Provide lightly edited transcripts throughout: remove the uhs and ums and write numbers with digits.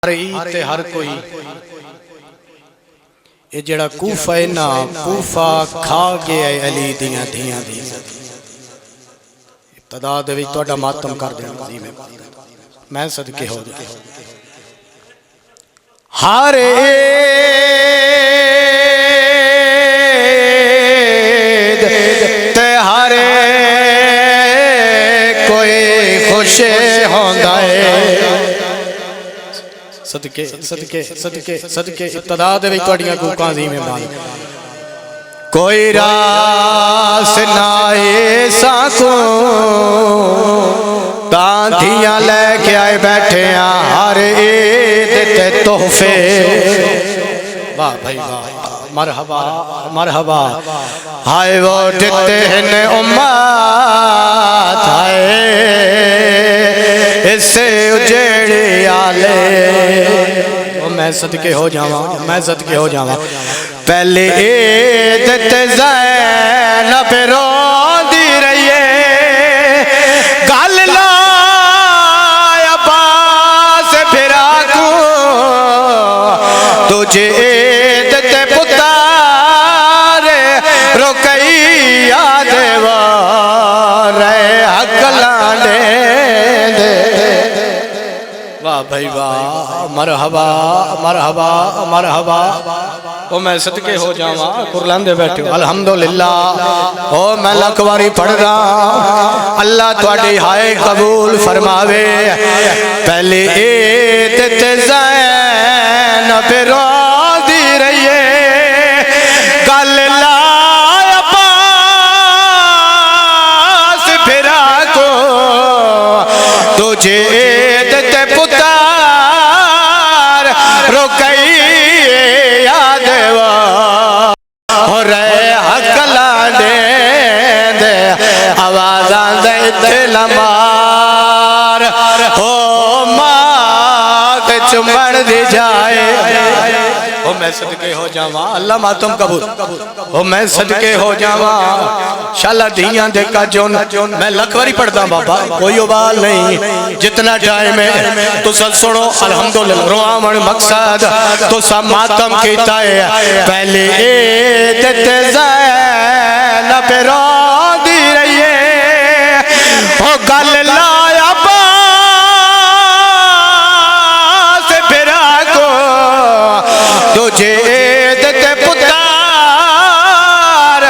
تے ہر کوئی یہ جڑا کوفہ ہے نا کوفہ کھا گیا ہے علی دیاں دیاں دی ابتدا دے وچ تہاڈا ماتم کر دیں عظیم میں صدقے ہو جائے ہر تے ہر کوئی خوش ہوندا ہے صدقے صدقے صدقے صدقے ابتدا دے وچ تہاڈیاں کوکاں عظیم بان کوئی راس نائے ساکو دھیاں لے کے آئے بیٹھے ہیں ہر عید تے تحفے واہ بھائی واہ مرحبا مرحبا ہائے وہ دیتے ہیں امت ہائے اس سے اجڑی آلے میں صدقے ہو جاواں میں صدقے ہو جاواں پہلے عید تے زینب روندی رہیے گل لا عباس پھرا کو تجھے عید تے پتار رکیہ دیوار حق لانے دے واہ بھائی واہ مرحبا مرحبا مرحبا او میں صدقے ہو جاواں قرآن دے بیٹھے الحمدللہ او میں لکواری پڑھ رہا اللہ تواڈی ہائے قبول فرماوے پہلے عید تے زینب روندی رہیے گل لا عباس پھرا کو تجھے عید تے پتار رکیہ دیوار اور حق لانے دے آوازاں دے دل مار ہو ماں چمڑ دی جائے او میں صدقے ہو جاواں اللہ ماتم قبول او میں صدقے ہو جاواں شالا دیاں دے کا جون میں لکھواری پڑھتا بابا کوئی ابال نہیں جتنا ٹائم ہے تو سب سنو الحمدللہ روامن مقصد تو سب ماتم کیتا ہے پہلے عید تے زینب روندی رہیے او گل لا عباس پھرا کو تجھے عید تے پتار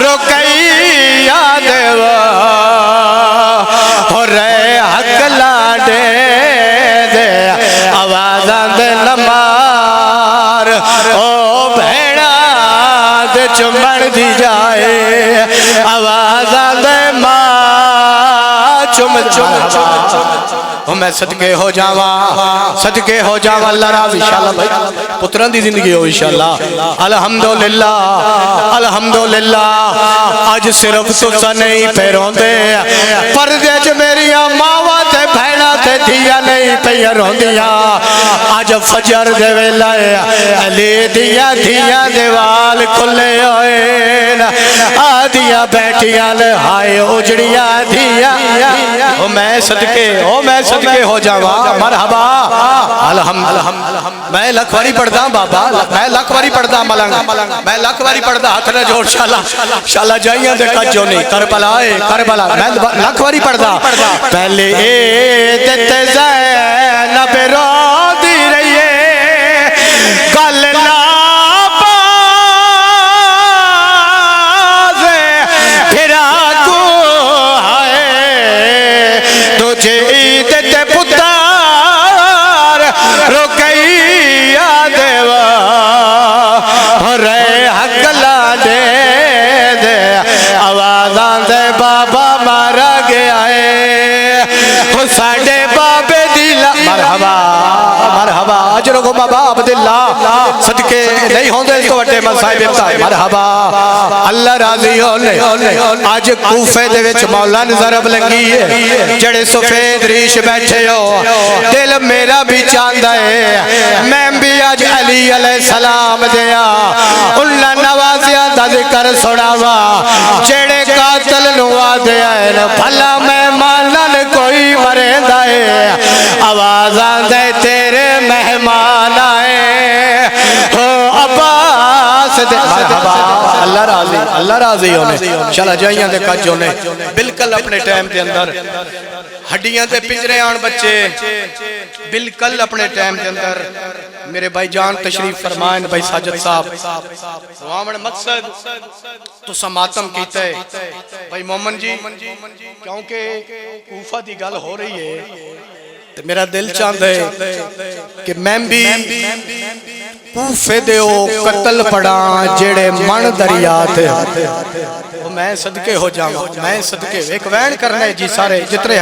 رکیہ دیوار اور حق لانے دے آوازاں دے نمار او بھیڑا دے چمڑ دی جائے آوازاں دے ماں چم میں صدقے ہو جاواں صدقے ہو جاواں اللہ راضی انشاءاللہ بھائی پتران دی زندگی ہو انشاءاللہ الحمدللہ الحمدللہ آج صرف تسا نہیں پیروں دے پردے چ میری ماواں تے بھیڑاں تے دھیاں نہیں پئیاں روندیاں آج فجر دے ویلے علی دیاں دھیاں دے وال کھلے ہوئے آدیاں بیٹھیاں ہائے اجڑیاں دھیاں او میں صدقے ہو جاواں مرحبا الحمدللہ میں لکھواری پڑھدا بابا میں لکھواری پڑھدا ملنگ میں لکھواری پڑھدا ہاتھ نہ جوڑ شالا جائیاں دے کجو نہیں کربلا میں لکھواری پڑھدا پہلے عید تے زینب روندی رہیے گل لا عباس پھرا کو ہائے تجھے عید تے پتار رکیہ دیوار اور حق لانے دے آوازاں دے بابا مارا گیا ہے ساڑھے بابے دیلا مرحبا مرحبا اجروں کو بابا عبداللہ صدقے نہیں ہوندے اس کو وٹے مصائب ابتائی مرحبا اللہ راضی ہونے آج کوفے دے وچ مولا نظرب لنگی ہے جڑے سفید ریش بیٹھے ہو دل میرا بھی چاندہ ہے میں بھی آج علی علیہ السلام دیا اللہ نوازیاں دا ذکر سڑاوا جڑے قاتل نوا دیا ہے بھلا میں مانن کوئی مر مریندا ہے آوازاں دے تیرے مہمان آئے ہو عباس دے مرحبا اللہ راضی ہونے چلا جائیاں دے کج ہونے بالکل اپنے ٹائم دے اندر ہڈیاں دے پنجرے آن بچے بالکل اپنے ٹائم دے اندر میرے بھائی جان تشریف فرمائیں بھائی ساجد صاحب وامن مقصد تو سماتم کیتا ہے بھائی مومن جی کیونکہ کوفہ دی گل ہو رہی ہے تو میرا دل چاہتا ہے کہ میں بھی کوفے دے او قتل پڑھاں جیڑے من دریات او میں صدقے ہو جاواں میں صدقے ایک وین کرنے جی سارے جتنے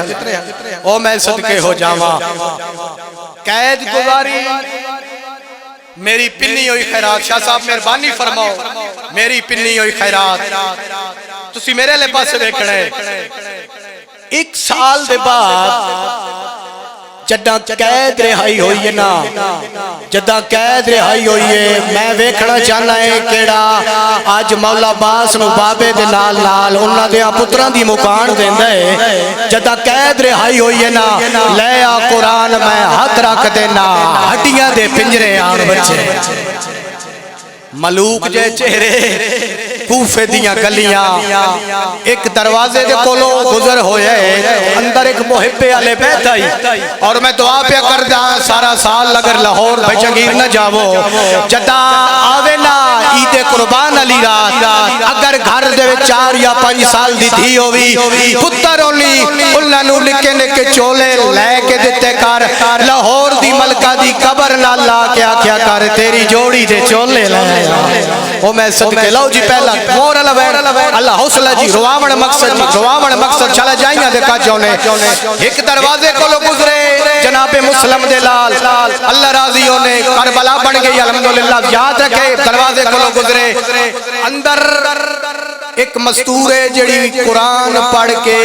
او میں صدقے ہو جاواں قید گزاری میری پنی ہوئی خیرات شاہ صاحب مہربانی فرماؤ میری پنی ہوئی خیرات تسی میرے لے پاسے دیکھنا ہے ایک سال دے بعد جداں قید رہائی ہوئی ہے نا جداں قید رہائی ہوئی ہے میں ویکھنا چاہنا ہے کیڑا آج مولا باس نو بابے دے نال نال انہاں دے پتراں دی مکان دیندا ہے جداں قید رہائی ہوئی ہے نا لے آ قرآن میں ہاتھ رکھ دینا ہڈیاں دے پنجرے آن بچے ملوک جے چہرے کوفے دیاں گلیاں ایک دروازے دے کولو گزر ہوئے اندر ایک محبے والے بیٹھا ہی اور میں دعا پہ کردا سارا سال اگر لاہور بھجنگیر نہ جاوو جدا آوے نا عید قربان علی رات اگر گھر دے 4 یا 5 سال دی تھی ہوئی پتر ہونی انہاں نوں نکے نکے چولے لے کے دتے کر لاہور دی ملکہ دی قبر نال لا کے آکھیا کر تیری جوڑی دے چولے لے او میں صدقے لو جی پہلا مور اللہ حوصلہ جی رواوڑ مقصد چلا جائیاں دے کا جونے ایک دروازے کو لو گزرے جناب مسلم دے لال اللہ راضی ہونے کربلا بن گئی الحمدللہ یاد رکھے دروازے کو لو گزرے اندر ایک مستور ہے جڑی قرآن پڑھ کے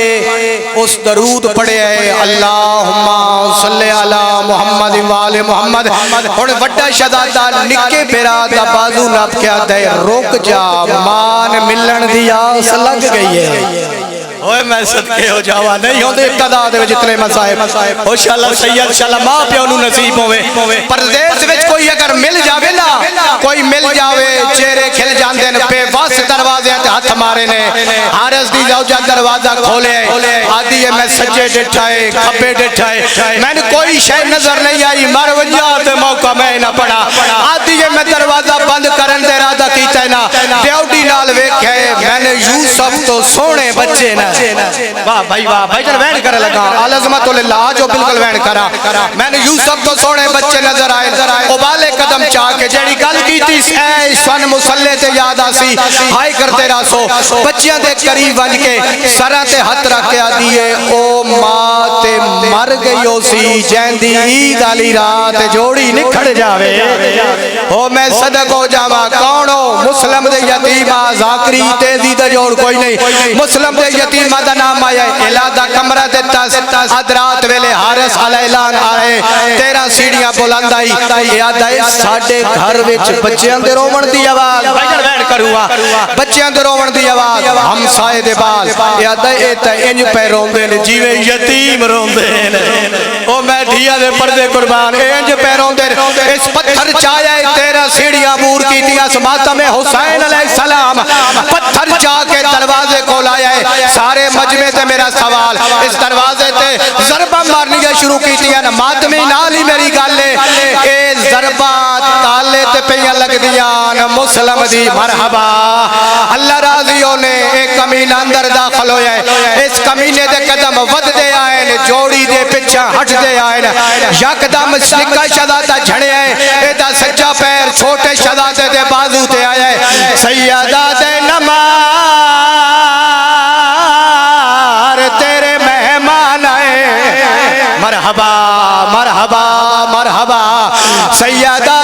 اس درود پڑھے ہے اللہم صلی علی محمد وآل محمد اور وڈا شدادہ نکے پیرا دا بازو نپ کیا دے روک جا مان ملن دی آس لگ گئی ہے اوہ میں صدقے ہو جاوا نہیں ہوں دے ابتدا دے جتنے مسائب اوشاءاللہ سید شاءاللہ ماں پیونو نصیب ہوئے پردیس وچ کوئی اگر مل جاوے نا کوئی مل جاوے چہرے کھل جاندے بے واس دروازے تے ہاتھ مارے نے حارس دی زوجہ دروازہ کھولے آدھی ہے میں سجے ڈٹھائے کھپے ڈٹھائے میں نے کوئی شے نظر نہیں آئی مر وجات موقع میں نہ پڑا آدھی ہے میں دروازہ بند کرن دے رادہ کیتا ہے نا ڈیوٹی نال ویکھے میں نے یوسف تو سونے بچے نا واہ بھائی جن وین کرے لگا عظمت اللہ جو بالکل وین کرا میں نے یوسف تو سونے بچے نظر آئے قبالے قدم چاہ کے جیڑی گل کی تھی اے سن مسلح تے یاد آسی ہائی کرتے راسو بچیاں دے قریب ونج کے سرہ تے ہاتھ رکھ کے آدھیے او ماں تے مر گئی ہو سی جیندی عید علی رات جوڑی نکھڑ جاوے او میں صدق ہو جاوا کونو مسلم دے یتیمہ ذاکری تیزی دا جوڑ کوئی نہیں مسلم دے یتیمہ دا نام آیا الادہ کمرہ دیتا ادرات ویلے حارس علی اعلان آئے 13 سیڑیاں بلند آئی یاد آئے ساڑھے گھر وچ بچیاں دے رومن دی آواز بھائیجن وین کروا بچیاں دے رومن دی آواز ہم سائے دے بال یاد آئے ایتا انج پہ روندے نے جیوے یتیم روندے نے او میں دھیا دے پردے قربان انج پہ روندے نے اس پتھر چایا 13 سیڑیاں مور کی تھی اسماتہ میں حسین علیہ السلام پتھر چا کے دروازے کو لایا ہے سارے مجمع تے میرا سوال اس دروازے تے ضربہ مارنی شروع کی تھی ماتمی نالی میری گالے اے ضربہ تالے تے پیاں لگ دیان مسلم دی مرحبا اللہ راضیوں نے ایک کمینہ اندر داخل ہویا ہے اس کمینے دے قدم ود دے آئین جوڑی دے پچھا ہٹ دے آئین یکدم سلکہ شدادہ جھڑے ہیں ایدہ سچا پیر چھوٹے شدادے دے بازو تے آیا ہے سیدہ دے نمار تیرے مہمان آئے مرحبا مرحبا مرحبا سیدہ